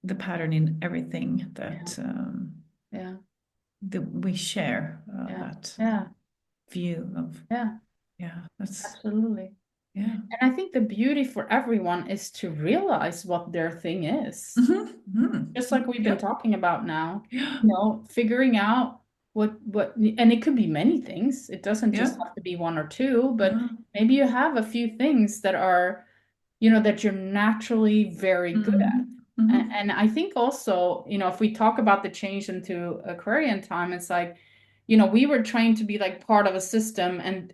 the pattern in everything that Yeah. that we share, Yeah. that Yeah. view of, Yeah. yeah, that's, Absolutely. yeah. And I think the beauty for everyone is to realize what their thing is. Just like we've been Yep. talking about now, Yeah. figuring out what and it could be many things. It doesn't just Yeah. have to be one or two, but Yeah. maybe you have a few things that are, that you're naturally very good at. Mhm. Mhm. And I think also, if we talk about the change into Aquarian time, it's like, we were trained to be like part of a system, and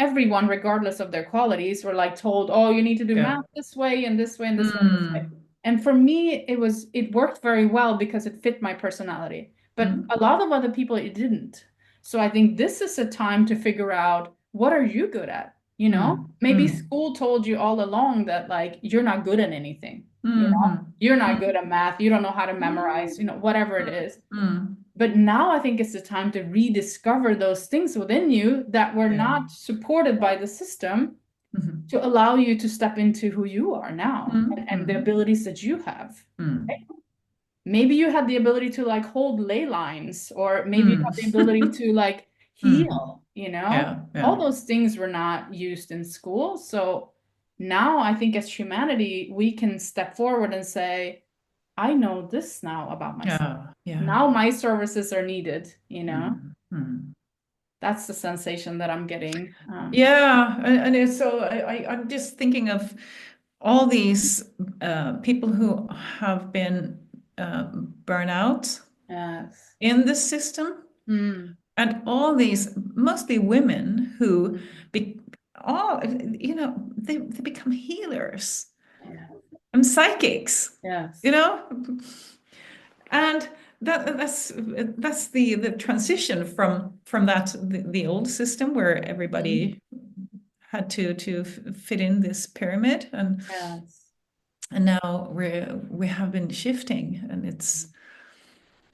everyone, regardless of their qualities, were like told, oh, you need to do Yeah. math this way and this way and this way and this way. Mm. And for me, it worked very well because it fit my personality. But Mm. a lot of other people, it didn't. So I think this is a time to figure out, what are you good at? Mm. Maybe Mm. school told you all along that like you're not good at anything. Mhm. You're not good Mm. at math, you don't know how to memorize, Mm. whatever it is. Mm. But now I think it's the time to rediscover those things within you that were Yeah. not supported by the system, Mhm. to allow you to step into who you are now, Mm. and the Mm. abilities that you have. Mm. Maybe you have the ability to like hold ley lines, or maybe you Mm. have the ability to like Mm. heal, Yeah. all Yeah. those things were not used in school. So now I think as humanity, we can step forward and say, I know this now about myself. Yeah. Yeah. Now my services are needed. Mm. Mm. That's the sensation that I'm getting. Yeah, and it's so I'm just thinking of all these people who have been burnout Yes. in the system, Mm. and all these mostly women who be all they become healers Yeah. and psychics, you Yes. know, and that's the transition from that the old system where Mhm. everybody had to fit in this pyramid, Yes. and now we have been shifting, and it's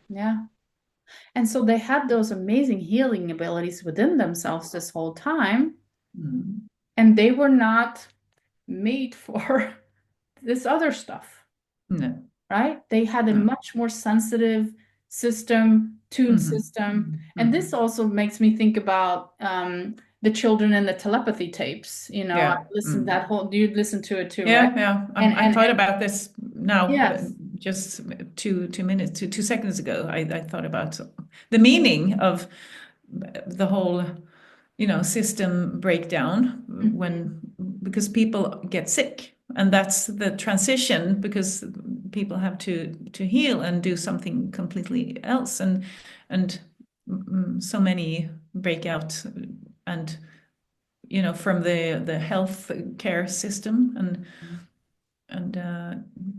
Yeah. And so they had those amazing healing abilities within themselves this whole time, mm, and they were not made for this other stuff, no, right? They had a no. much more sensitive system, tuned Hmm. system. And this Hmm. also makes me think about the children and the telepathy tapes. I Yeah. listened Mm. that whole, you listened to it too, right? Yeah, yeah. I And thought about this now, yes, just 2 minutes, 2 seconds ago. I thought about the meaning of the whole, system breakdown mhm, when because people get sick, and that's the transition because people have to heal and do something completely else, and so many break out, and from the health care system, and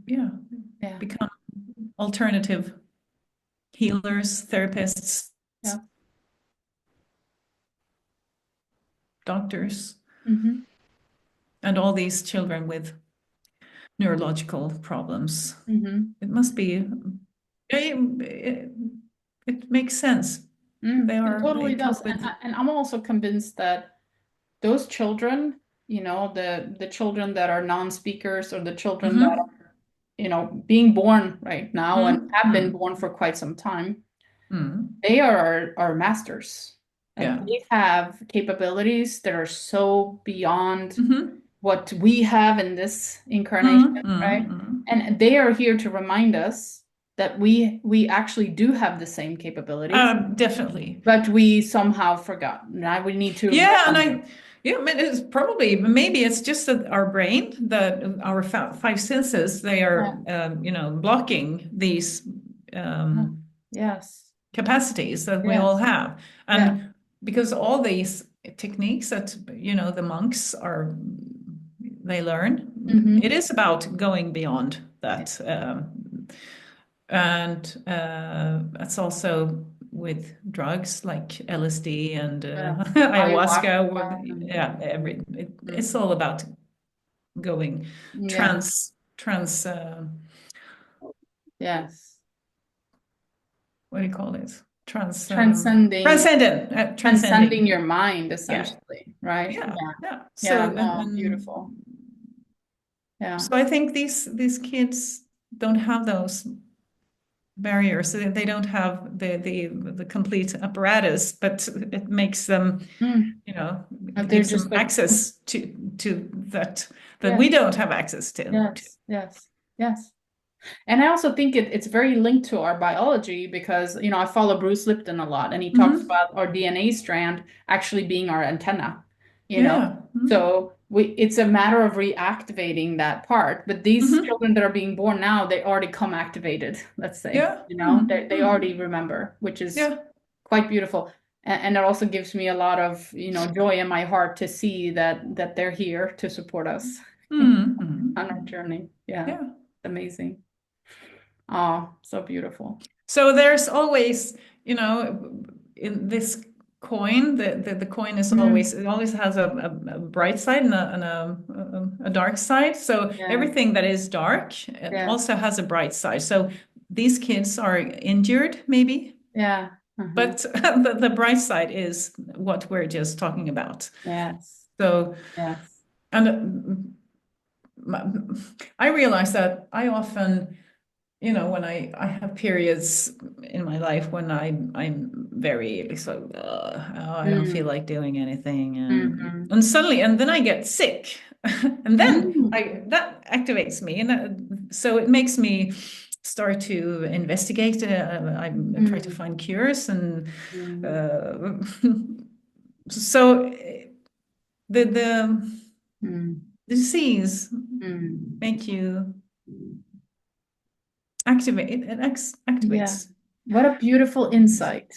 yeah, yeah, become alternative healers, therapists, yeah. doctors, Hmm. and all these children with neurological problems. Hmm. It must be, it makes sense. It They totally does. cope with. And I'm also convinced that those children, the children that are non-speakers, or the children that Hmm. are, being born right now and Mm, have been mm, born for quite some time, mm. they are our masters. Like, Yeah. they have capabilities that are so beyond Hmm. what we have in this incarnation, Mm, mm, right? mm. And they are here to remind us that we actually do have the same capabilities, Definitely. but we somehow forgot. Now we need to Yeah, and remember. yeah, I mean, it's probably, maybe it's just that our brain, that our five senses, they are, Yeah. blocking these Yeah. um, Yes. capacities that we all Yes. have. Yes. And because all these techniques that, the monks they learn, it Hmm. is about going beyond Yeah. that. And that's also with drugs like LSD and Yes. ayahuasca. Ayahuasca. Yeah, it's Mhm. all about going Yeah. trans. Yes. What do you call it? Transcending, transcending Transcending. your mind, Yeah, essentially, right? yeah, Yeah. yeah. Yeah. So No, beautiful. Yeah. so I think these kids, don't have those barriers. They don't have the complete apparatus, but it makes them, Mm. you know, They're gives just them like, access to that yeah, we don't have access to. yes, yes, yes. And I also think it's very linked to our biology because, I follow Bruce Lipton a lot and he talks Hmm. about our DNA strand actually being our antenna, you know. Yeah. So it's a matter of reactivating that part. But these Hmm. children that are being born now, they already come activated, let's say, Yeah. Hmm. they already remember, which is Yeah. quite beautiful. And it also gives me a lot of, joy in my heart to see that they're here to support us Hmm. on our journey. Yeah, Yeah. amazing. Oh, so beautiful. So there's always, in this coin, the coin is Mm, always, it always has a bright side and a dark side. So yeah, everything that is dark yeah, also has a bright side. So these kids are injured, maybe, yeah. Uh-huh. but the bright side is what we're just talking about. Yes, So, yes. and I realize that I often, when I have periods in my life when I'm very so I don't feel Mm, like doing anything, mm-hmm. and suddenly, and then I get sick, and then Mm, I that activates me, and so it makes me start to investigate. I try to mm, find cures, and mm, uh, so the mm, disease mm. make you activate it Yeah. activates. What a beautiful insight,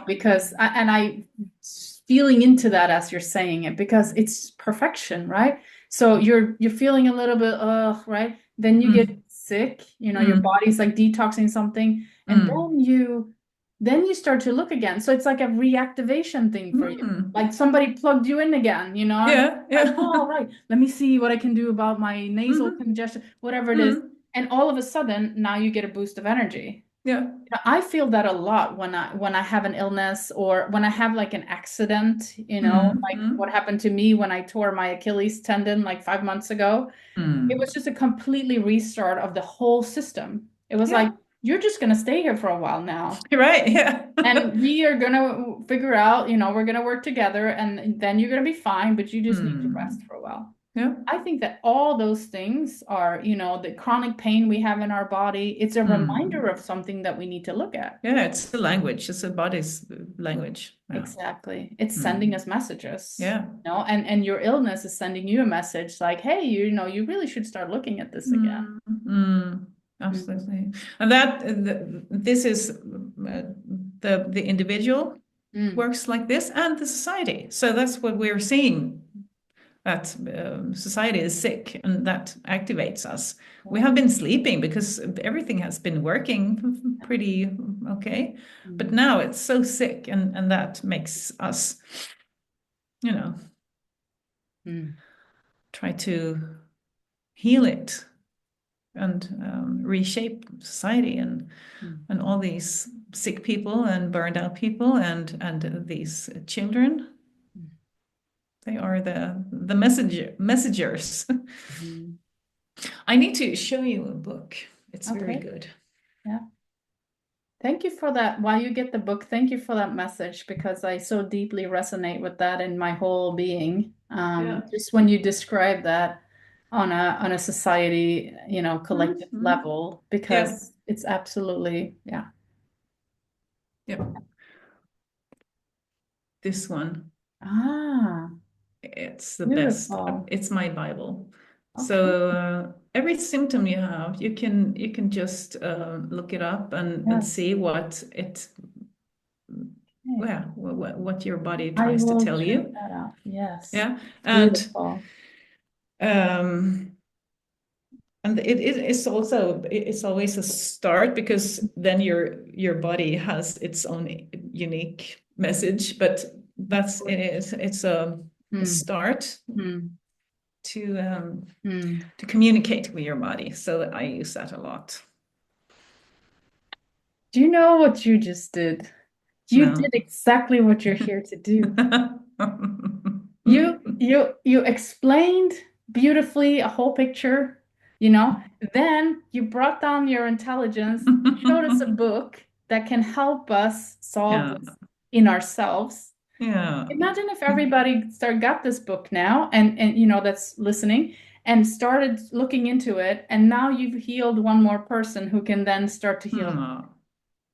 because I feeling into that as you're saying it because it's perfection, right? So you're feeling a little bit right? Then you get Mm, sick, your mm, body's like detoxing something, and mm. then you start to look again. So it's like a reactivation thing for you. Mm. Like somebody plugged you in again, and Yeah, like, yeah. oh, right, let me see what I can do about my nasal Hmm. congestion, whatever it is. Mm. And all of a sudden, now you get a boost of energy. Yeah. I feel that a lot when I have an illness or when I have like an accident, like what Mm. happened to me when I tore my Achilles tendon like 5 months ago. It was Mm. just a completely restart of the whole system. It was Yeah. like, you're just gonna stay here for a while now. You're right. Yeah. And we are gonna figure out, we're gonna work together and then you're gonna be fine, but you just need to rest Mm. for a while. Yeah. I think that all those things are, the chronic pain we have in our body, it's a reminder Mm. of something that we need to look at. Yeah, it's the language. It's the body's language. Yeah. Exactly. It's sending Mm. us messages, Yeah. and your illness is sending you a message like, hey, you really should start looking at this again. Mm. Mm. Mhm. Absolutely. And this is the individual Mm. works like this and the society. So that's what we're seeing, that society is sick and that activates us. We Yeah. have been sleeping because everything has been working pretty okay, but Mm. now it's so sick, and that makes us, you know, Mm. try to heal it and reshape society, Mm. and all these sick people and burned out people and these children. Mm. They are the messengers. Mhm. I need to show you a book. It's very Okay. good. Yeah. Thank you for that. While you get the book, thank you for that message because I so deeply resonate with that in my whole being. Yeah. Just when you describe that on a society, collective Mhm. level, Yeah. because it's absolutely, yeah. Yeah. This one, Ah, it's the best. beautiful. It's my Bible. Okay. So every symptom you have, you can just look it up and Yes. see what it, Okay. yeah, what your body I tries to will tell check you. that out. Yes. Yeah. Beautiful. Um, and it's also, it's always a start, because then your body has its own unique message, but it's a Hmm. start Hmm. to Hmm. to communicate with your body. So I use that a lot. Do you know what you just did? You did No. exactly what you're here to do. You explained beautifully a whole picture, you know, then you brought down your intelligence, showed us a book that can help us solve Yeah. this in ourselves. Yeah. Imagine if everybody got this book now and you know that's listening and started looking into it, and now you've healed one more person who can then start to heal. Hmm.